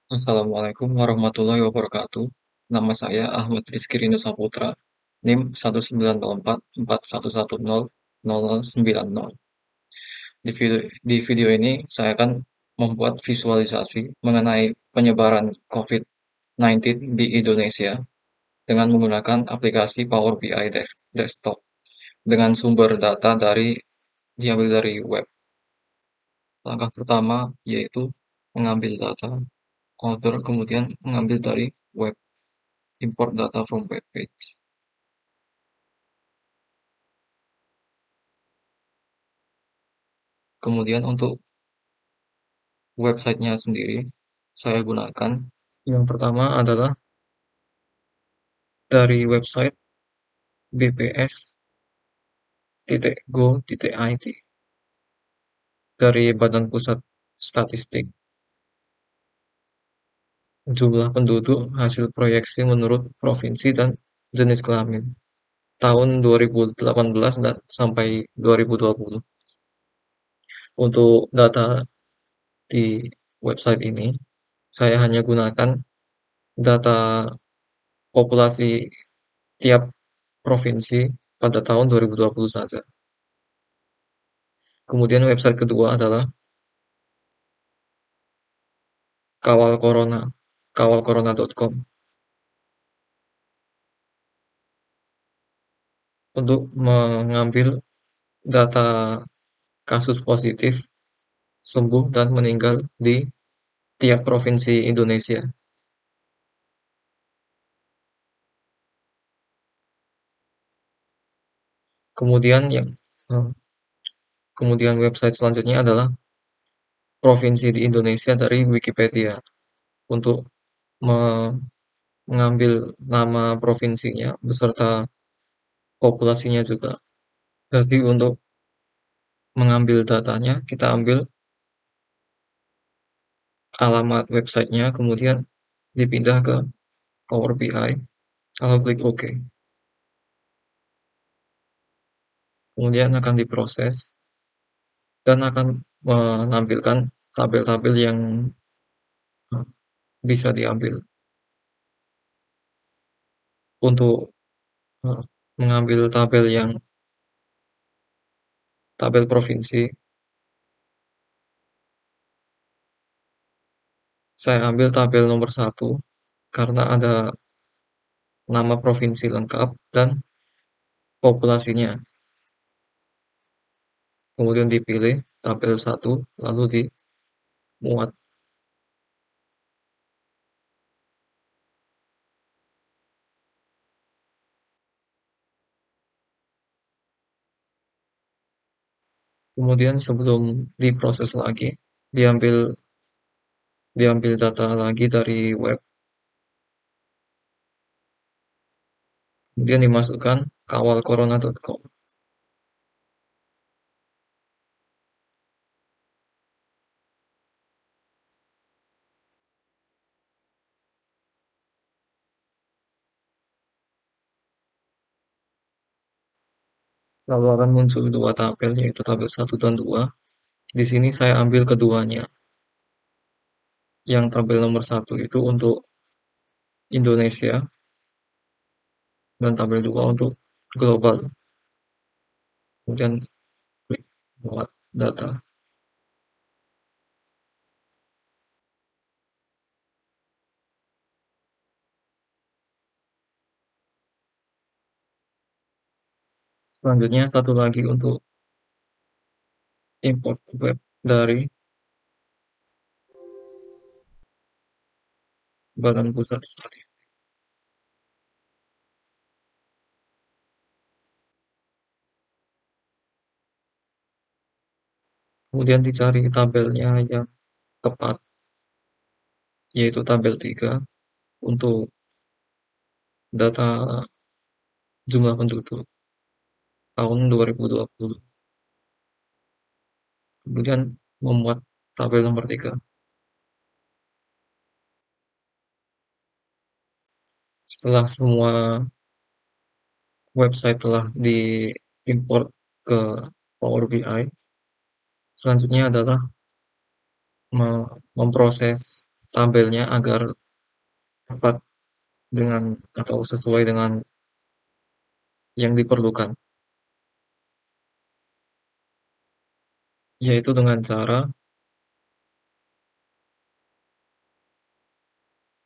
Assalamualaikum warahmatullahi wabarakatuh. Nama saya Ahmad Rizky Rino Saputra, NIM 19441100090. Di video ini saya akan membuat visualisasi mengenai penyebaran COVID-19 di Indonesia dengan menggunakan aplikasi Power BI Desktop dengan sumber data diambil dari web. Langkah pertama yaitu mengambil data order, kemudian mengambil dari web. Import data from web page. Kemudian untuk websitenya sendiri, saya gunakan yang pertama adalah dari website bps.go.id dari Badan Pusat Statistik. Jumlah penduduk hasil proyeksi menurut provinsi dan jenis kelamin tahun 2018 dan sampai 2020. Untuk data di website ini, saya hanya gunakan data populasi tiap provinsi pada tahun 2020 saja. Kemudian website kedua adalah Kawal Corona, kawalcorona.com, untuk mengambil data kasus positif, sembuh, dan meninggal di tiap provinsi Indonesia. Kemudian eh, kemudian website selanjutnya adalah provinsi di Indonesia dari Wikipedia untuk mengambil nama provinsinya beserta populasinya juga. Jadi untuk mengambil datanya, kita ambil alamat websitenya, kemudian dipindah ke Power BI, lalu klik OK. Kemudian akan diproses dan akan menampilkan tabel-tabel yang eh, bisa diambil. Untuk eh, mengambil tabel provinsi, saya ambil tabel nomor satu karena ada nama provinsi lengkap dan populasinya. Kemudian dipilih tabel satu, lalu dimuat. Kemudian sebelum diproses lagi, diambil diambil data lagi dari web, kemudian dimasukkan kawalcorona.com. Lalu akan muncul dua tabel, yaitu tabel satu dan 2. Di sini saya ambil keduanya. Yang tabel nomor satu itu untuk Indonesia dan tabel 2 untuk global. Kemudian klik buat data. Selanjutnya satu lagi untuk import web dari Badan Pusat Statistik. Kemudian dicari tabelnya yang tepat, yaitu tabel 3 untuk data jumlah penduduk tahun 2020. Kemudian memuat tabel nomor 3. Setelah semua website telah diimport ke Power BI, selanjutnya adalah memproses tabelnya agar tepat dengan atau sesuai dengan yang diperlukan, yaitu dengan cara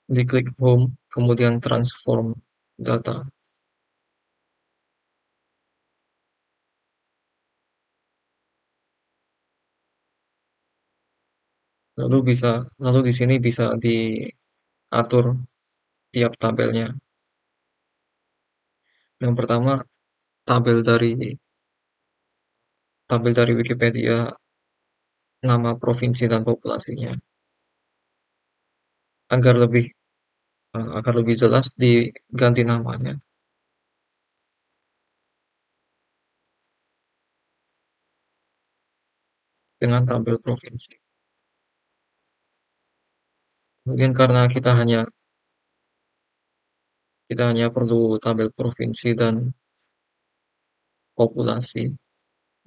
diklik home, kemudian transform data, lalu di sini bisa diatur tiap tabelnya. Yang pertama, tabel dari tabel dari Wikipedia, nama provinsi dan populasinya, agar lebih jelas diganti namanya dengan tabel provinsi. Kemudian karena kita hanya perlu tabel provinsi dan populasi,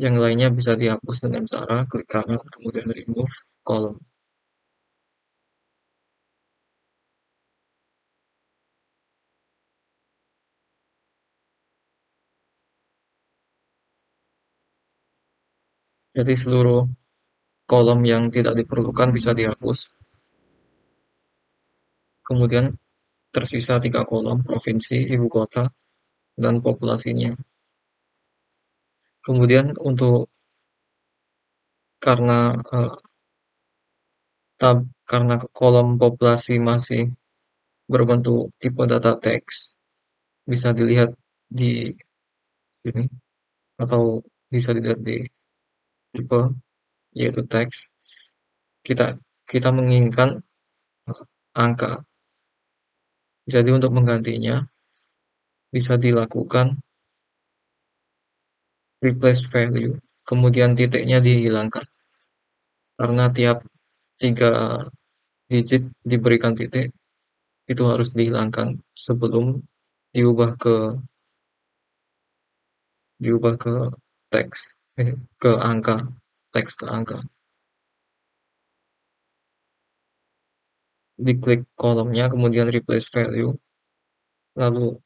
yang lainnya bisa dihapus dengan cara klik kanan kemudian remove column. Jadi seluruh kolom yang tidak diperlukan bisa dihapus. Kemudian tersisa 3 kolom, provinsi, ibu kota, dan populasinya. Kemudian karena eh, karena kolom populasi masih berbentuk tipe data teks, bisa dilihat di sini atau bisa dilihat di tipe yaitu teks. Kita kita menginginkan angka. Jadi untuk menggantinya bisa dilakukan replace value, kemudian titiknya dihilangkan karena tiap 3 digit diberikan titik itu harus dihilangkan sebelum diubah ke diubah ke teks, ke angka, teks ke angka. Diklik kolomnya, kemudian replace value, lalu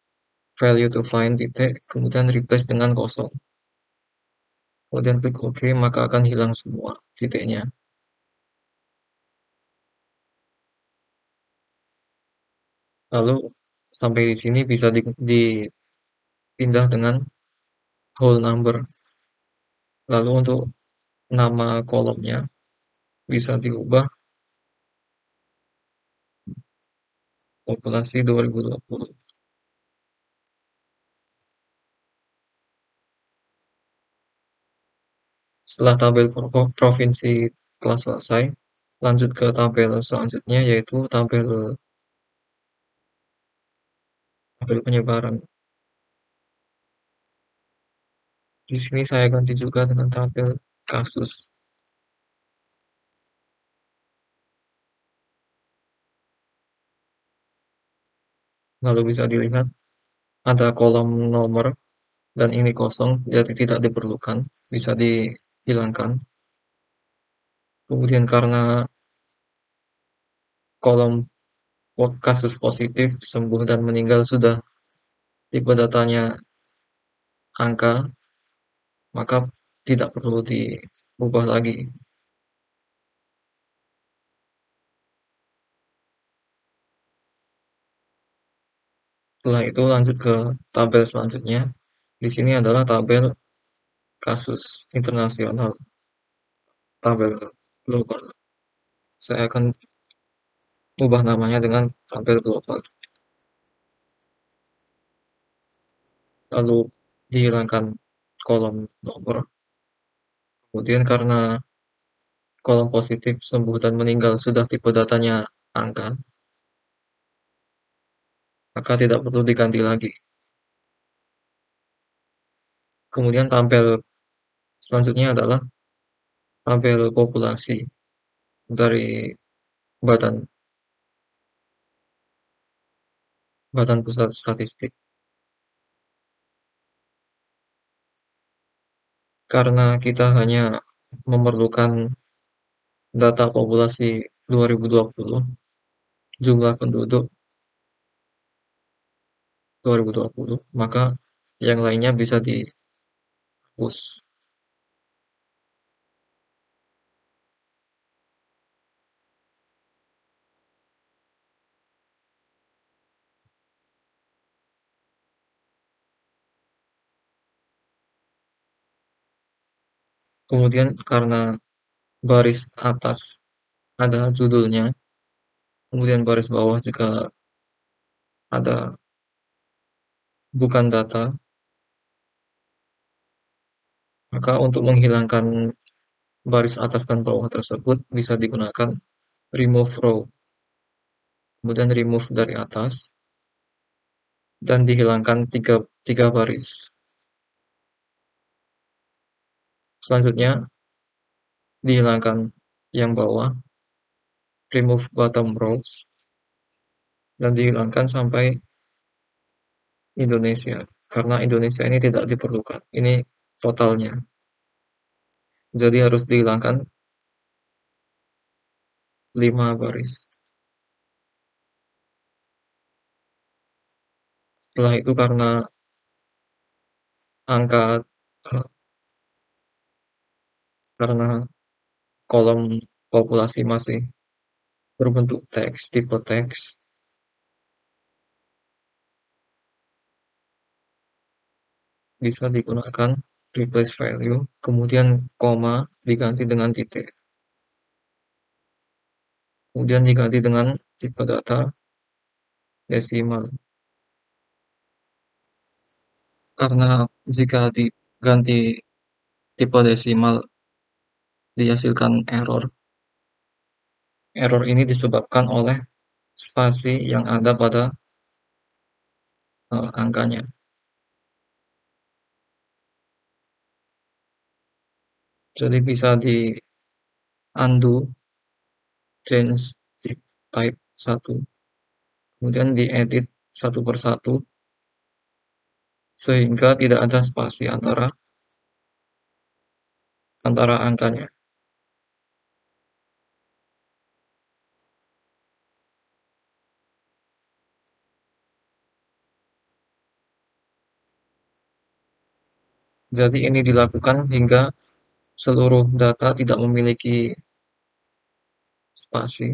value to find titik, kemudian replace dengan kosong. Kemudian klik OK, maka akan hilang semua titiknya. Lalu sampai di sini bisa dipindah dengan whole number. Lalu untuk nama kolomnya bisa diubah populasi 2020. Setelah tabel provinsi telah selesai, lanjut ke tabel selanjutnya yaitu tabel tabel penyebaran. Di sini saya ganti juga dengan tabel kasus. Lalu bisa dilihat ada kolom nomor dan ini kosong, jadi tidak diperlukan, bisa dihilangkan. Kemudian karena kolom kasus positif, sembuh dan meninggal sudah tipe datanya angka, maka tidak perlu diubah lagi. Setelah itu lanjut ke tabel selanjutnya. Di sini adalah tabel kasus internasional, tabel global. Saya akan ubah namanya dengan tabel global. Lalu dihilangkan kolom nomor. Kemudian karena kolom positif, sembuh, dan meninggal sudah tipe datanya angka, maka tidak perlu diganti lagi. Kemudian tabel selanjutnya adalah tabel populasi dari Badan Badan Pusat Statistik. Karena kita hanya memerlukan data populasi 2020, jumlah penduduk 2020, maka yang lainnya bisa dihapus. Kemudian karena baris atas ada judulnya, kemudian baris bawah juga ada bukan data, maka untuk menghilangkan baris atas dan bawah tersebut bisa digunakan remove row, kemudian remove dari atas, dan dihilangkan tiga baris. Selanjutnya dihilangkan yang bawah, remove bottom rows, dan dihilangkan sampai Indonesia, karena Indonesia ini tidak diperlukan. Ini totalnya. Jadi harus dihilangkan 5 baris. Setelah itu angka eh, karena kolom populasi masih berbentuk teks, tipe teks, bisa digunakan replace value, kemudian koma diganti dengan titik, kemudian diganti dengan tipe data desimal. Karena jika diganti tipe desimal dihasilkan error. Error ini disebabkan oleh spasi yang ada pada angkanya. Jadi bisa di undo change type satu, kemudian diedit satu persatu sehingga tidak ada spasi antara angkanya. Jadi ini dilakukan hingga seluruh data tidak memiliki spasi.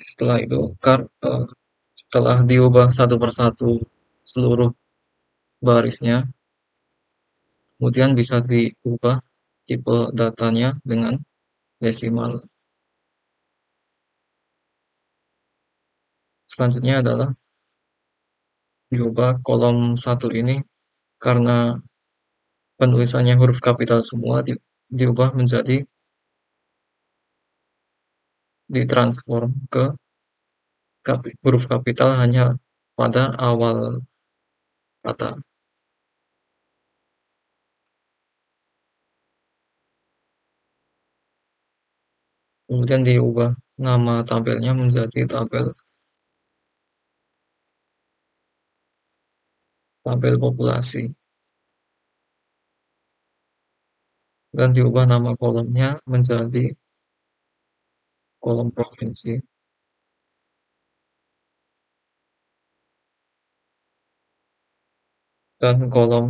Setelah itu, setelah diubah satu persatu seluruh barisnya, kemudian bisa diubah tipe datanya dengan desimal. Selanjutnya adalah diubah kolom satu ini karena penulisannya huruf kapital semua diubah menjadi ditransform ke huruf kapital hanya pada awal kata. Kemudian diubah nama tabelnya menjadi tabel populasi dan diubah nama kolomnya menjadi kolom provinsi dan kolom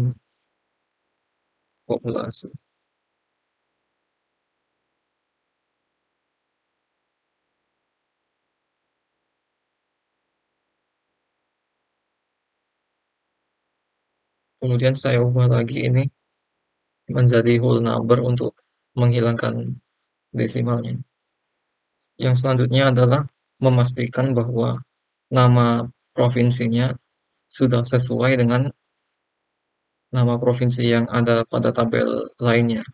populasi. Kemudian saya ubah lagi ini menjadi whole number untuk menghilangkan desimalnya. Yang selanjutnya adalah memastikan bahwa nama provinsinya sudah sesuai dengan nama provinsi yang ada pada tabel lainnya.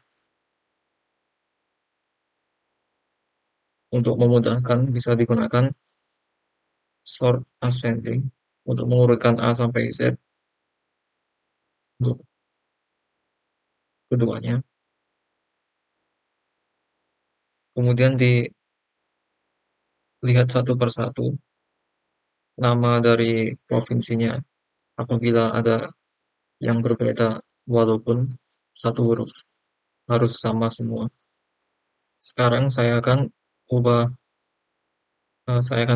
Untuk memudahkan bisa digunakan sort ascending untuk mengurutkan A sampai Z untuk keduanya. Kemudian dilihat satu persatu nama dari provinsinya apabila ada yang berbeda walaupun satu huruf harus sama semua. Sekarang saya akan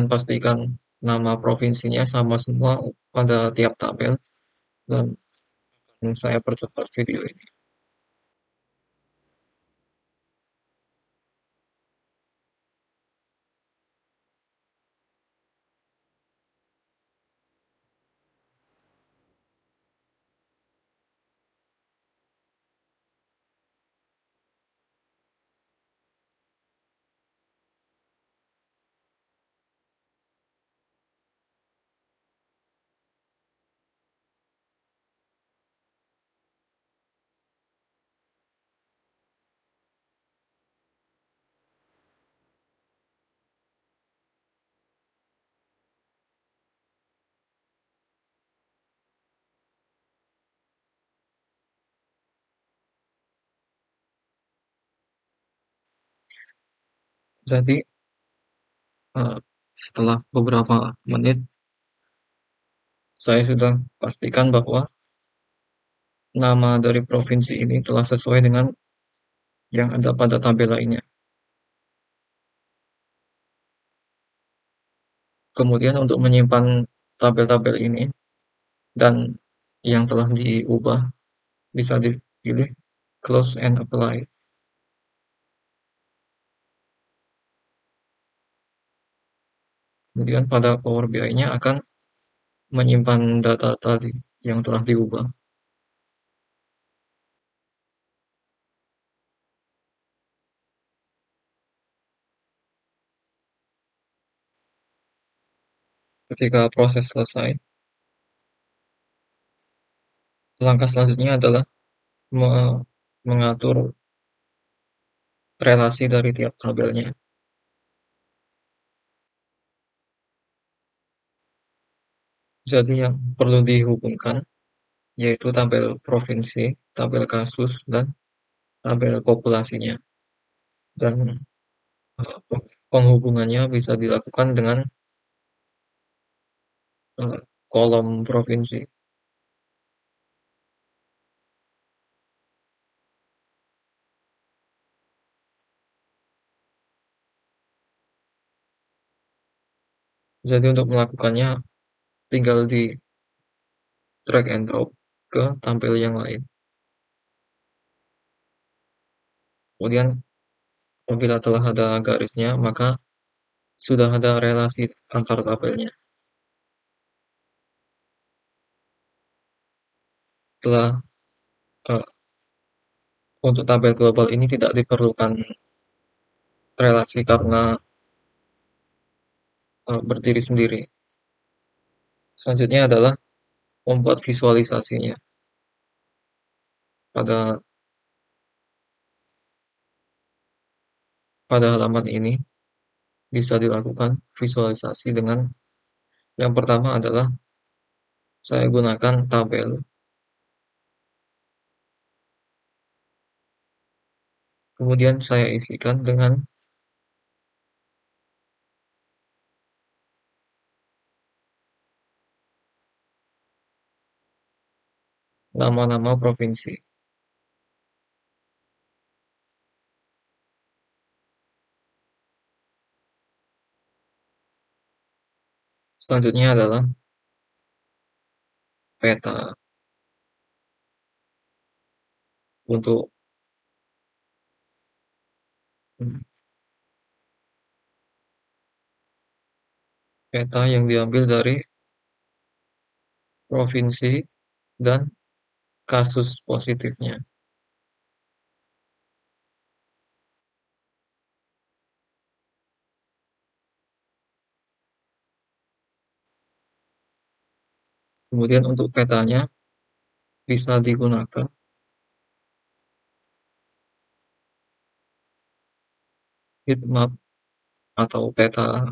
pastikan nama provinsinya sama semua pada tiap tabel dan saya percepat video ini. Jadi eh, setelah beberapa menit saya sudah pastikan bahwa nama dari provinsi ini telah sesuai dengan yang ada pada tabel lainnya. Kemudian untuk menyimpan tabel-tabel ini dan yang telah diubah bisa dipilih close and apply. Kemudian pada Power BI-nya akan menyimpan data tadi yang telah diubah. Ketika proses selesai, langkah selanjutnya adalah mengatur relasi dari tiap tabelnya. Jadi yang perlu dihubungkan yaitu tabel provinsi, tabel kasus, dan tabel populasinya. Dan penghubungannya bisa dilakukan dengan kolom provinsi. Jadi untuk melakukannya tinggal di drag and drop ke tampil yang lain. Kemudian apabila telah ada garisnya, maka sudah ada relasi antar tabelnya. Setelah uh, untuk tabel global ini tidak diperlukan relasi karena berdiri sendiri. Selanjutnya adalah membuat visualisasinya. Pada pada halaman ini bisa dilakukan visualisasi dengan yang pertama adalah saya gunakan tabel, kemudian saya isikan dengan nama-nama provinsi. Selanjutnya adalah peta untuk hmm, peta yang diambil dari provinsi dan kasus positifnya. Kemudian untuk petanya bisa digunakan heat map atau peta,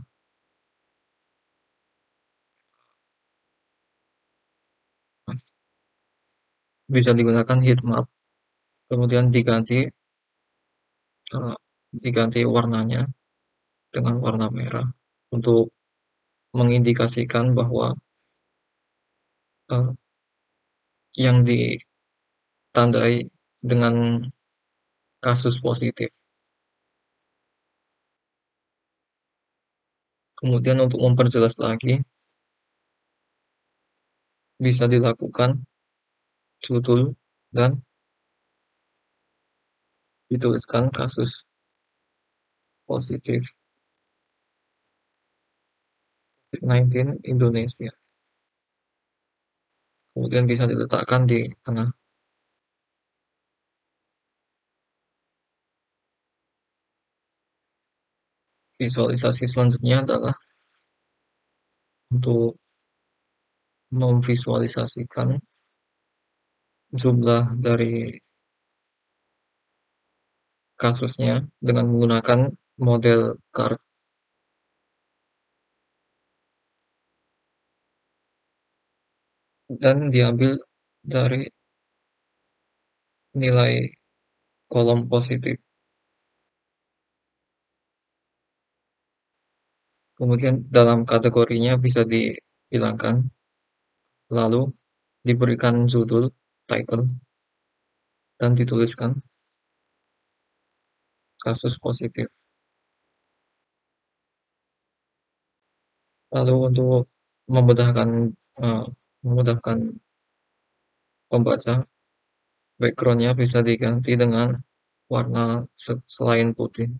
bisa digunakan heat map, kemudian eh, diganti warnanya dengan warna merah untuk mengindikasikan bahwa eh, yang ditandai dengan kasus positif. Kemudian untuk memperjelas lagi, bisa dilakukan judul dan dituliskan kasus positif COVID-19 Indonesia. Kemudian bisa diletakkan di tengah. Visualisasi selanjutnya adalah untuk memvisualisasikan jumlah dari kasusnya dengan menggunakan model CAR dan diambil dari nilai kolom positif. Kemudian dalam kategorinya bisa dihilangkan, lalu diberikan judul, title, dan dituliskan kasus positif. Lalu untuk memudahkan eh, memudahkan pembaca, backgroundnya bisa diganti dengan warna selain putih.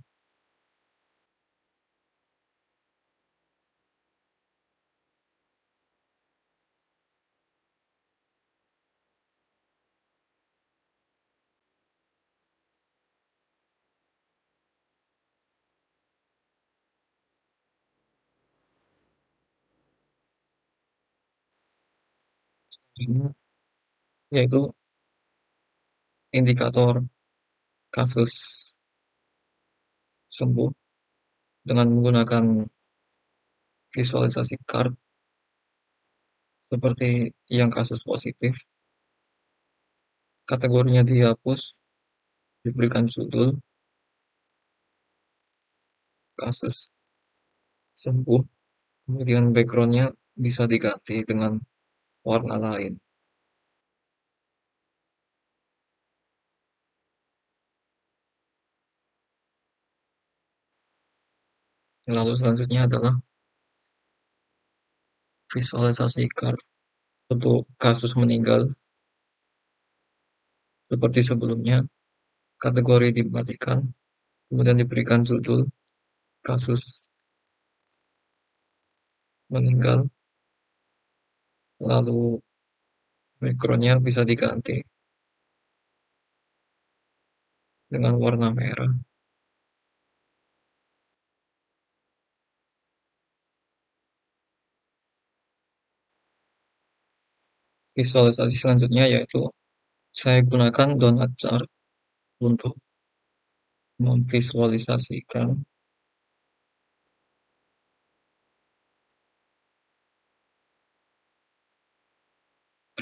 Ini yaitu indikator kasus sembuh dengan menggunakan visualisasi card seperti yang kasus positif. Kategorinya dihapus, diberikan judul kasus sembuh, kemudian backgroundnya bisa diganti dengan warna lain. Lalu selanjutnya adalah visualisasi card untuk kasus meninggal seperti sebelumnya. Kategori dimatikan, kemudian diberikan judul kasus meninggal, lalu backgroundnya bisa diganti dengan warna merah. Visualisasi selanjutnya yaitu saya gunakan donut chart untuk memvisualisasikan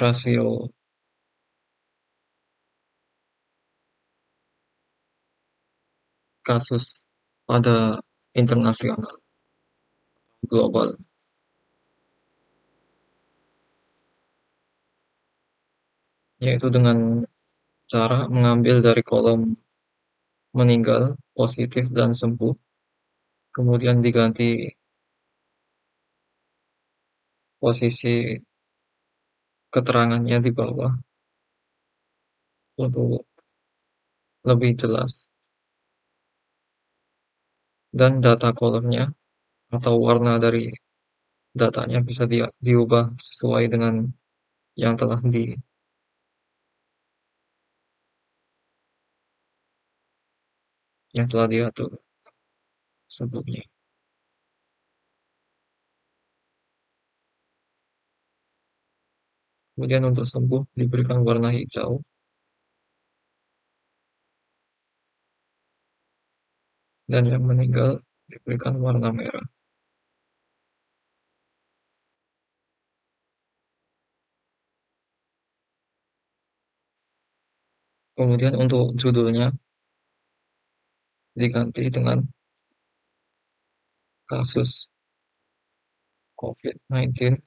rasio kasus pada internasional global, yaitu dengan cara mengambil dari kolom meninggal, positif, dan sembuh, kemudian diganti posisi keterangannya di bawah untuk lebih jelas, dan data kolomnya atau warna dari datanya bisa diubah sesuai dengan yang telah yang telah diatur sebelumnya. Kemudian untuk sembuh diberikan warna hijau, dan yang meninggal diberikan warna merah. Kemudian untuk judulnya diganti dengan kasus COVID-19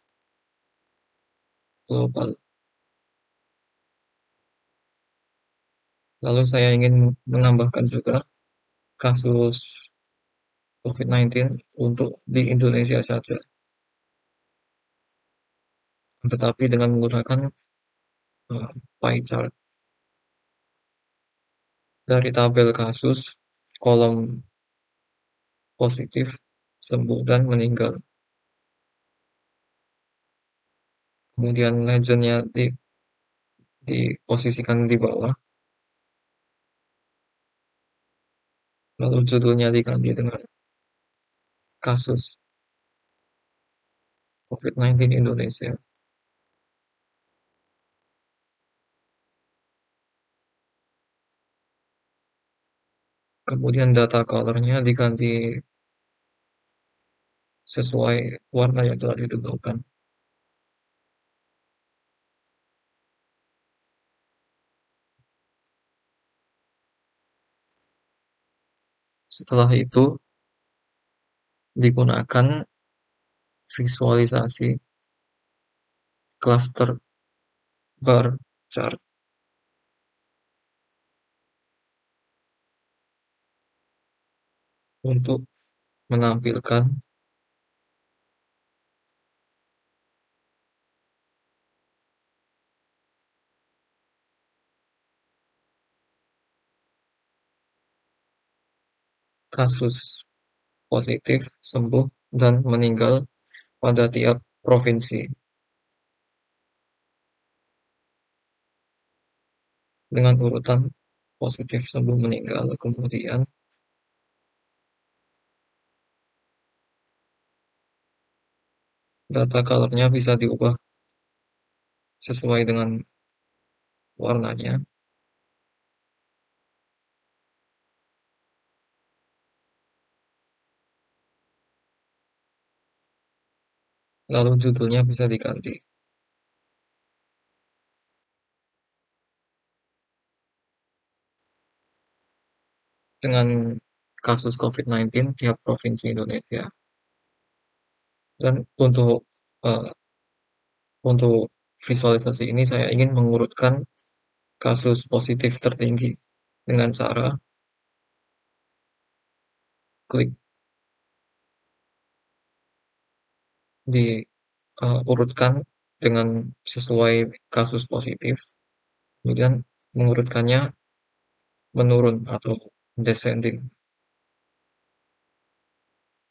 global. Lalu saya ingin menambahkan juga kasus COVID-19 untuk di Indonesia saja, tetapi dengan menggunakan pie chart dari tabel kasus, kolom positif, sembuh, dan meninggal. Kemudian legendnya diposisikan di bawah, lalu judulnya diganti dengan kasus COVID-19 Indonesia. Kemudian data colornya diganti sesuai warna yang telah ditentukan. Setelah itu digunakan visualisasi cluster bar chart untuk menampilkan kasus positif, sembuh, dan meninggal pada tiap provinsi dengan urutan positif, sembuh, meninggal. Kemudian data colornya bisa diubah sesuai dengan warnanya. Lalu judulnya bisa diganti dengan kasus COVID-19 tiap provinsi Indonesia. Dan eh, untuk visualisasi ini saya ingin mengurutkan kasus positif tertinggi dengan cara klik diurutkan dengan sesuai kasus positif, kemudian mengurutkannya menurun atau descending.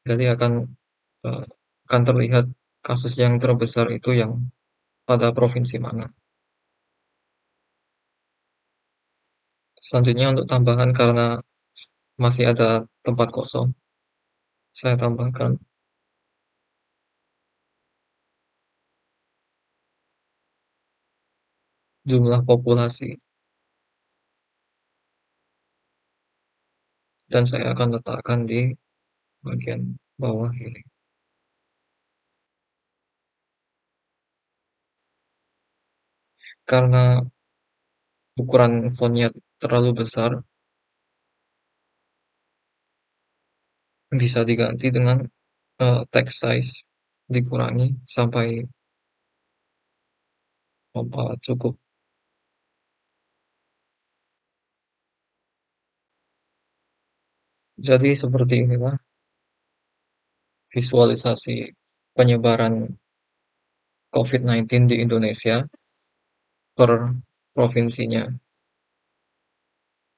Jadi eh, akan terlihat kasus yang terbesar itu yang pada provinsi mana. Selanjutnya untuk tambahan karena masih ada tempat kosong, saya tambahkan jumlah populasi dan saya akan letakkan di bagian bawah ini. Karena ukuran fontnya terlalu besar, bisa diganti dengan text size dikurangi sampai cukup. Jadi seperti inilah visualisasi penyebaran COVID-19 di Indonesia per provinsinya.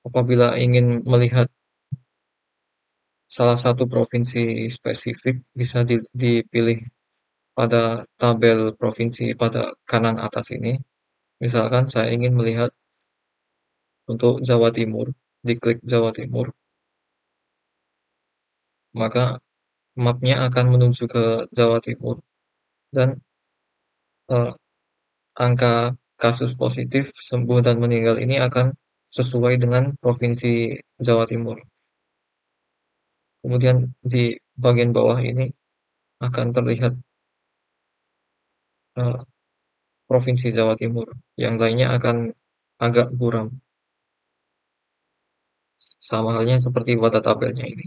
Apabila ingin melihat salah satu provinsi spesifik, bisa dipilih pada tabel provinsi pada kanan atas ini. Misalkan saya ingin melihat untuk Jawa Timur, diklik Jawa Timur. maka mapnya akan menuju ke Jawa Timur dan eh, angka kasus positif, sembuh dan meninggal ini akan sesuai dengan provinsi Jawa Timur. Kemudian di bagian bawah ini akan terlihat eh, provinsi Jawa Timur. Yang lainnya akan agak buram, sama halnya seperti pada tabelnya ini.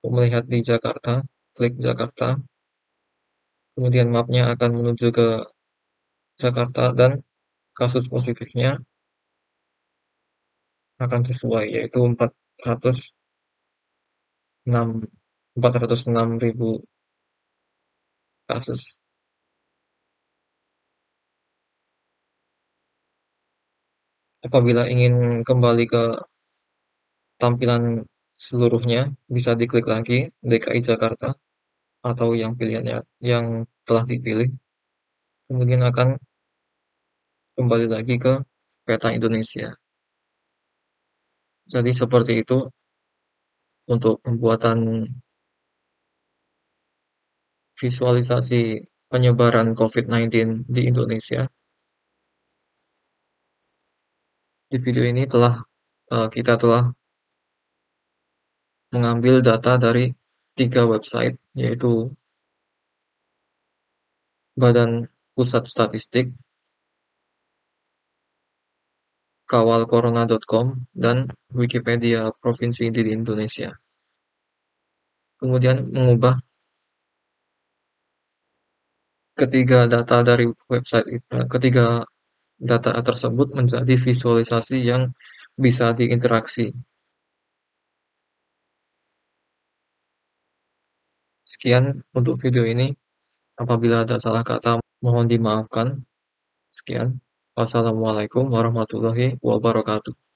Untuk melihat di Jakarta, klik Jakarta, kemudian mapnya akan menuju ke Jakarta dan kasus positifnya akan sesuai, yaitu 406 406.000 kasus. Apabila ingin kembali ke tampilan seluruhnya, bisa diklik lagi DKI Jakarta atau yang pilihannya yang telah dipilih, kemudian akan kembali lagi ke peta Indonesia. Jadi seperti itu untuk pembuatan visualisasi penyebaran COVID-19 di Indonesia. Di video ini kita telah mengambil data dari 3 website, yaitu Badan Pusat Statistik, kawalcorona.com, dan Wikipedia Provinsi di Indonesia. Kemudian mengubah ketiga data dari ketiga data tersebut menjadi visualisasi yang bisa diinteraksi. Sekian untuk video ini. Apabila ada salah kata, mohon dimaafkan. Sekian. Wassalamualaikum warahmatullahi wabarakatuh.